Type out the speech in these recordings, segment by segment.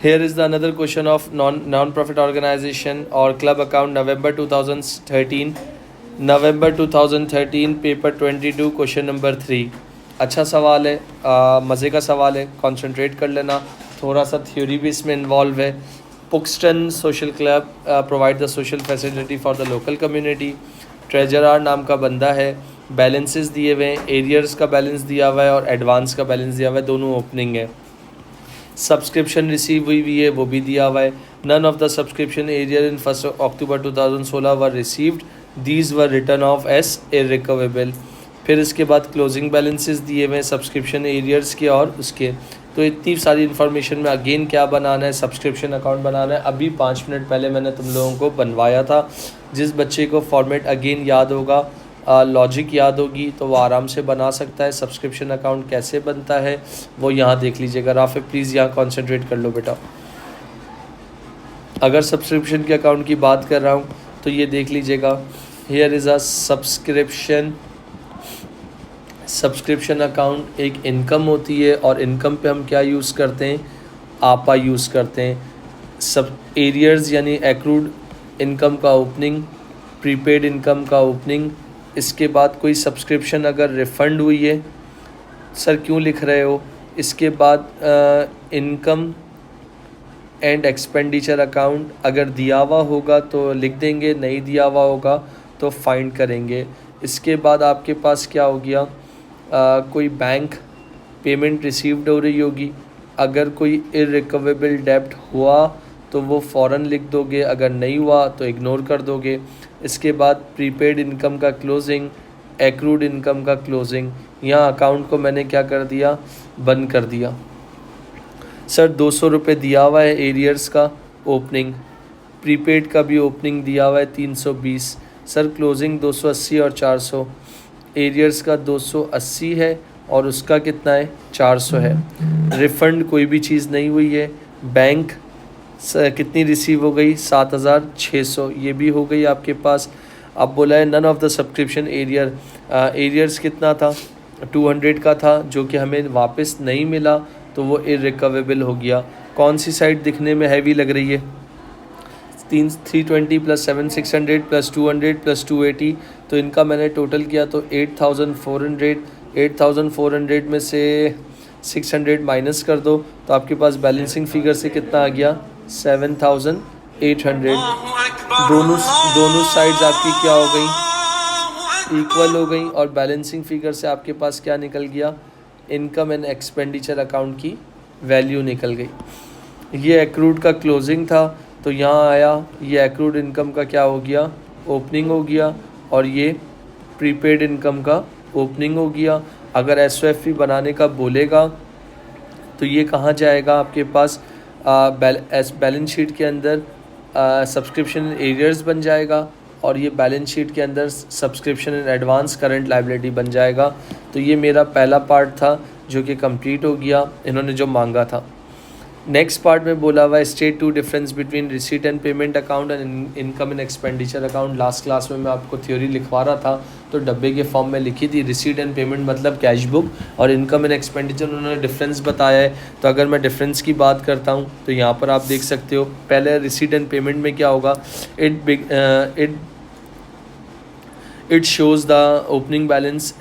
Here is the another question of non-profit organization or club account November 2013. November 2013 paper 22 question number 3। अच्छा सवाल है, मज़े का सवाल है, कंसंट्रेट कर लेना। थोड़ा सा थ्योरी भी इसमें इन्वॉल्व है। Puxton social club provide the social facility for the local community. Treasurer नाम का बंदा है। बैलेंसेस दिए हुए हैं, एरियर्स का बैलेंस दिया हुआ है और एडवांस का बैलेंस दिया हुआ है, दोनों ओपनिंग है। सब्सक्रिप्शन रिसीव हुई है वो भी दिया हुआ है। None of the subscription arrear in 1 October 2016 were received, these were written off as irrecoverable. फिर इसके बाद क्लोजिंग बैलेंसेस दिए हुए हैं सब्सक्रिप्शन एरियर्स के और उसके। तो इतनी सारी इन्फॉर्मेशन में अगेन क्या बनाना है, सब्सक्रिप्शन अकाउंट बनाना है। अभी 5 मिनट पहले मैंने तुम लोगों को बनवाया था। जिस बच्चे को फॉर्मेट अगेन याद होगा, लॉजिक याद होगी, तो वो आराम से बना सकता है। सब्सक्रिप्शन अकाउंट कैसे बनता है वो यहाँ देख लीजिएगा। राफे प्लीज़ यहाँ कॉन्सेंट्रेट कर लो बेटा। अगर सब्सक्रिप्शन के अकाउंट की बात कर रहा हूँ तो ये देख लीजिएगा। Here is a subscription account एक इनकम होती है और इनकम पे हम क्या यूज़ करते हैं, आपा यूज़ करते हैं। सब एरियर्स यानी एक्रूड इनकम का ओपनिंग, प्रीपेड इनकम का ओपनिंग। इसके बाद कोई सब्सक्रिप्शन अगर रिफ़ंड हुई है, सर क्यों लिख रहे हो, इसके बाद इनकम एंड एक्सपेंडिचर अकाउंट अगर दिया हुआ होगा तो लिख देंगे, नहीं दिया हुआ होगा तो फाइंड करेंगे। इसके बाद आपके पास क्या हो गया, कोई बैंक पेमेंट रिसीव्ड हो रही होगी। अगर कोई इररिकवेबल डेब्ट हुआ तो वो फ़ौरन लिख दोगे, अगर नहीं हुआ तो इग्नोर कर दोगे। इसके बाद प्रीपेड इनकम का क्लोजिंग, एक्रूड इनकम का क्लोजिंग। यहाँ अकाउंट को मैंने क्या कर दिया, बंद कर दिया। सर 200 रुपये दिया हुआ है एरियर्स का ओपनिंग, प्रीपेड का भी ओपनिंग दिया हुआ है 320। सर क्लोजिंग 280 और 400। एरियर्स का 280 है और उसका कितना है, 400 है। रिफ़ंड कोई भी चीज़ नहीं हुई है। बैंक कितनी रिसीव हो गई, 7600, ये भी हो गई आपके पास। अब बोला है none of the subscription arrears कितना था, 200 का था, जो कि हमें वापस नहीं मिला तो वो इररिकवेबल हो गया। कौन सी साइड दिखने में हैवी लग रही है, 320 प्लस 7600 प्लस 200 प्लस 280, तो इनका मैंने टोटल किया तो 8400 में से 600 माइनस कर दो तो आपके पास बैलेंसिंग फिगर से कितना आ गया, 7800। दोनों साइड्स आपकी क्या हो गई, इक्वल हो गई और बैलेंसिंग फिगर से आपके पास क्या निकल गया, इनकम एंड एक्सपेंडिचर अकाउंट की वैल्यू निकल गई। ये एक्रूड का क्लोजिंग था तो यहाँ आया, ये एक्रूड इनकम का क्या हो गया, ओपनिंग हो गया, और ये प्रीपेड इनकम का ओपनिंग हो गया। अगर एसओएफई बनाने का बोलेगा तो ये कहाँ जाएगा आपके पास, बैलेंस शीट के अंदर सब्सक्रिप्शन एरियर्स बन जाएगा और ये बैलेंस शीट के अंदर subscription in advance current liability बन जाएगा। तो ये मेरा पहला पार्ट था जो कि कंप्लीट हो गया, इन्होंने जो मांगा था। नेक्स्ट पार्ट में बोला हुआ है state to difference between receipt and payment account and income and expenditure account. Last class में मैं आपको थ्योरी लिखवा रहा था तो डब्बे के फॉर्म में लिखी थी, रिसीट एंड पेमेंट मतलब कैश बुक, और इनकम एंड एक्सपेंडिचर उन्होंने डिफरेंस बताया है। तो अगर मैं डिफरेंस की बात करता हूँ तो यहाँ पर आप देख सकते हो, पहले रिसीट एंड पेमेंट में क्या होगा, it shows the opening balance,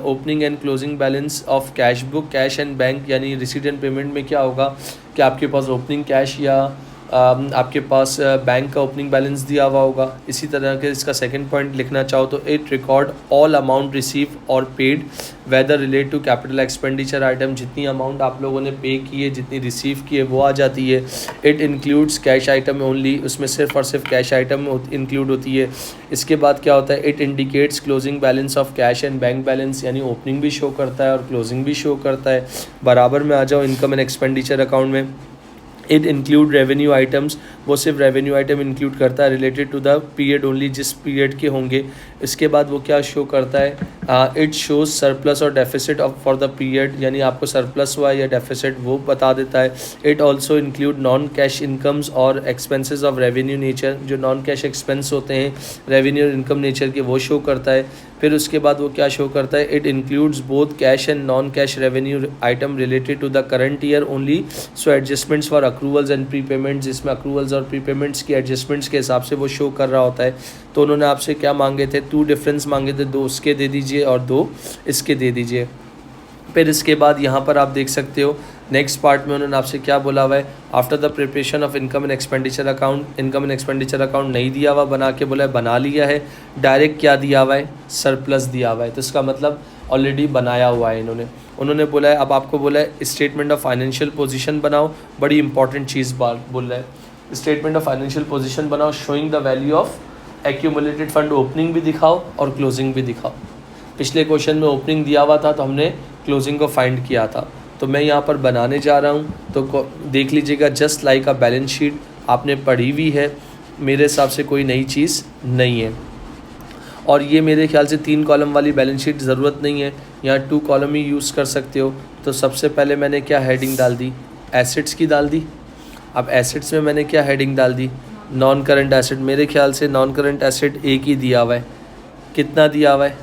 opening and closing balance of cash book, cash and bank. यानी रिसीट एंड पेमेंट में क्या होगा कि आपके पास ओपनिंग कैश या आपके पास बैंक का ओपनिंग बैलेंस दिया हुआ होगा। इसी तरह के इसका सेकंड पॉइंट लिखना चाहो तो it record all amount receive और paid whether relate to capital expenditure item. जितनी अमाउंट आप लोगों ने पे की है, जितनी रिसीव की है वो आ जाती है। It includes cash item only, उसमें सिर्फ और सिर्फ कैश आइटम इंक्लूड होती है। इसके बाद क्या होता है, it indicates closing balance of cash and bank balance, यानी ओपनिंग भी शो करता है और क्लोजिंग भी शो करता है। बराबर में आ जाओ इनकम एंड एक्सपेंडिचर अकाउंट में, इट इंक्लूड रेवेन्यू आइटम्स, वो सिर्फ रेवेन्यू आइटम इंक्लूड करता है related to the period only, जिस पीरियड के होंगे। इसके बाद वो क्या शो करता है, इट शोज सरप्लस और deficit of for the period, यानी आपको सरप्लस हुआ या डेफिसिट वो बता देता है। It also include non cash incomes और एक्सपेंसेस ऑफ रेवेन्यू नेचर, जो नॉन कैश एक्सपेंस होते हैं रेवेन्यू इनकम नेचर के, वो शो करता है। फिर उसके बाद वो क्या शो करता है, it includes both cash and non cash revenue item related to the current year only, so adjustments for accruals and prepayments, जिसमें अक्रूवल्स और प्रीपेमेंट्स की एडजस्टमेंट्स के हिसाब से वो शो कर रहा होता है। तो उन्होंने आपसे क्या मांगे थे, 2 डिफरेंस मांगे थे, 2 उसके दे दीजिए और 2 इसके दे दीजिए। फिर इसके बाद यहाँ पर आप देख सकते हो नेक्स्ट पार्ट में उन्होंने आपसे क्या बोला हुआ है, after the preparation of income and expenditure account, income and expenditure account नहीं दिया हुआ, बना के बोला है बना लिया है। डायरेक्ट क्या दिया हुआ है, सरप्लस दिया हुआ है, तो इसका मतलब ऑलरेडी बनाया हुआ है उन्होंने बोला है। अब आपको बोला है स्टेटमेंट ऑफ फाइनेंशियल पोजीशन बनाओ, बड़ी इंपॉर्टेंट चीज़ बात बोल रहा है, स्टेटमेंट ऑफ फाइनेंशियल पोजीशन बनाओ showing the value of accumulated fund, opening भी दिखाओ और क्लोजिंग भी दिखाओ। पिछले क्वेश्चन में ओपनिंग दिया हुआ था तो हमने क्लोजिंग को फाइंड किया था, तो मैं यहाँ पर बनाने जा रहा हूँ। तो देख लीजिएगा, just like a balance sheet आपने पढ़ी हुई है, मेरे हिसाब से कोई नई चीज़ नहीं है। और ये मेरे ख्याल से 3 कॉलम वाली बैलेंस शीट ज़रूरत नहीं है, यहाँ 2 कॉलम ही यूज़ कर सकते हो। तो सबसे पहले मैंने क्या हेडिंग डाल दी, एसेट्स की डाल दी। अब एसेट्स में मैंने क्या हेडिंग डाल दी, नॉन करंट एसेट। मेरे ख्याल से नॉन करंट एसेट एक ही दिया हुआ है, कितना दिया हुआ है,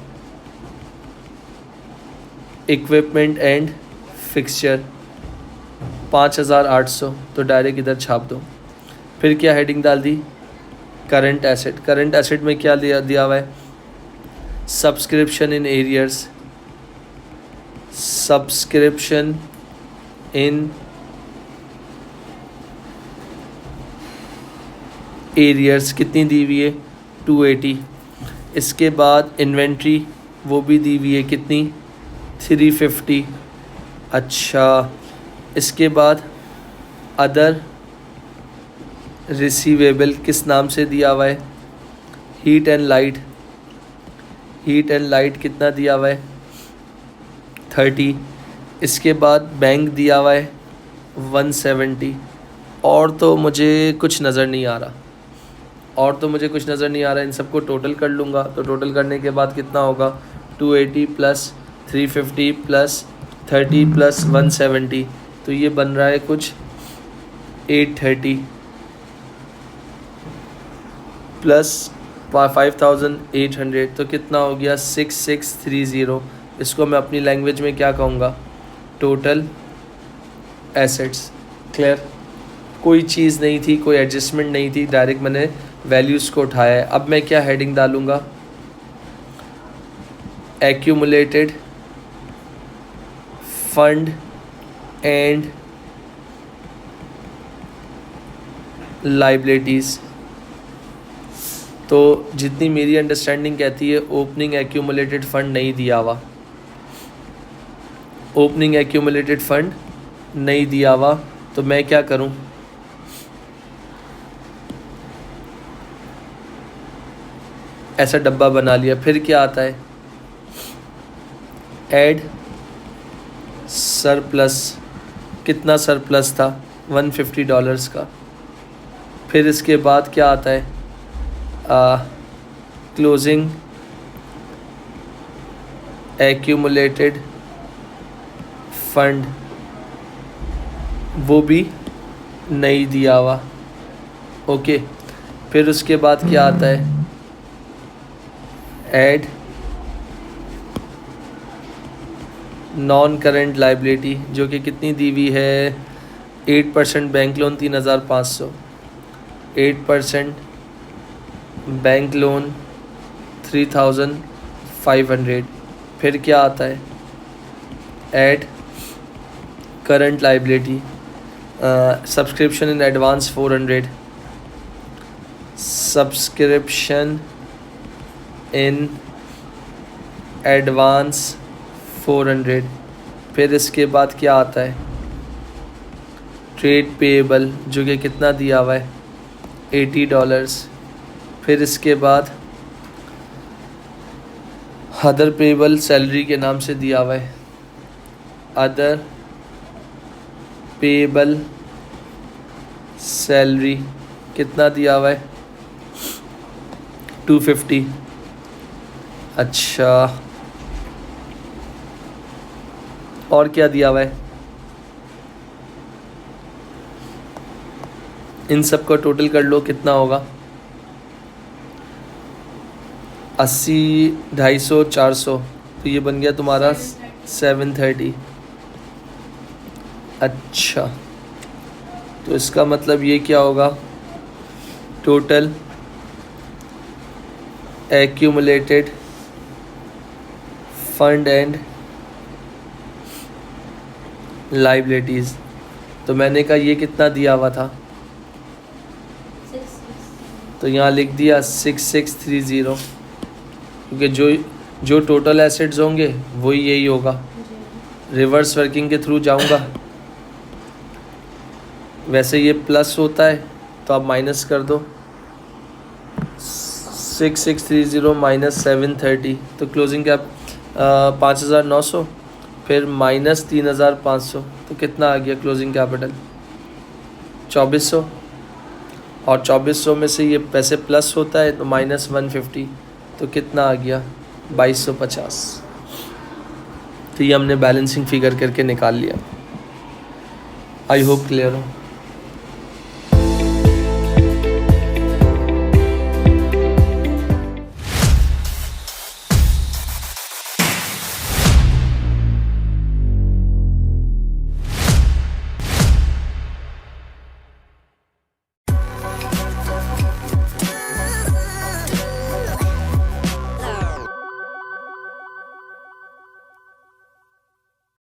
इक्विपमेंट एंड फिक्सचर 5800, तो डायरेक्ट इधर छाप दो। फिर क्या हेडिंग डाल दी, करंट एसेट। करंट एसेट में क्या दिया हुआ है, subscription in arrears, subscription in arrears कितनी दी हुई है, 280। इसके बाद इन्वेंट्री वो भी दी हुई है, कितनी, 350। अच्छा, इसके बाद अदर रिसीवेबल किस नाम से दिया हुआ है, heat and light. Heat and light कितना दिया हुआ है, 30। इसके बाद बैंक दिया हुआ है 170। और तो मुझे कुछ नज़र नहीं आ रहा, इन सबको टोटल कर लूँगा तो टोटल करने के बाद कितना होगा, 280 प्लस 350 प्लस 30 प्लस 170, तो ये बन रहा है कुछ 830 प्लस 5800, तो कितना हो गया 6630। इसको मैं अपनी लैंग्वेज में क्या कहूँगा, टोटल एसेट्स। क्लियर, कोई चीज़ नहीं थी, कोई एडजस्टमेंट नहीं थी, डायरेक्ट मैंने वैल्यूज़ को उठाया है। अब मैं क्या हेडिंग डालूँगा, एक्यूमुलेटेड फंड एंड लाइबिलिटीज़। तो जितनी मेरी अंडरस्टैंडिंग कहती है, ओपनिंग एक्यूमुलेटेड फंड नहीं दिया हुआ, ओपनिंग एक्यूमुलेटेड फंड नहीं दिया हुआ, तो मैं क्या करूं, ऐसा डब्बा बना लिया। फिर क्या आता है, ऐड सरप्लस, कितना सरप्लस था, $150 का। फिर इसके बाद क्या आता है, क्लोजिंग एक्यूमुलेटेड फंड, वो भी नहीं दिया हुआ। ओके, फिर उसके बाद क्या आता है, ऐड नॉन करंट लाइबिलिटी, जो कि कितनी दी हुई है, 8% बैंक लोन 3500, 8% बैंक लोन 3500। फिर क्या आता है, add current liability, subscription in advance 400, subscription in advance 400। फिर इसके बाद क्या आता है, ट्रेड पेएबल, जो कि कितना दिया हुआ है, $80। फिर इसके बाद अदर पेएबल सैलरी के नाम से दिया हुआ है, अदर पेएबल सैलरी कितना दिया हुआ है, 250। अच्छा, और क्या दिया हुआ है, इन सब का टोटल कर लो, कितना होगा, 80, 250, 400, तो ये बन गया तुम्हारा 730। अच्छा, तो इसका मतलब ये क्या होगा, total accumulated fund and liabilities. तो मैंने कहा ये कितना दिया हुआ था, तो यहाँ लिख दिया 6630, क्योंकि जो टोटल एसेट्स होंगे वही यही होगा। रिवर्स वर्किंग के थ्रू जाऊंगा, वैसे ये प्लस होता है तो आप माइनस कर दो, 6630 माइनस 730, तो क्लोजिंग कैप 5900, फिर माइनस 3500, तो कितना आ गया क्लोजिंग कैपिटल 2400, और 2400 में से ये पैसे प्लस होता है तो माइनस 150, तो कितना आ गया 2250। तो ये हमने बैलेंसिंग फिगर करके निकाल लिया। आई होप क्लियर हो।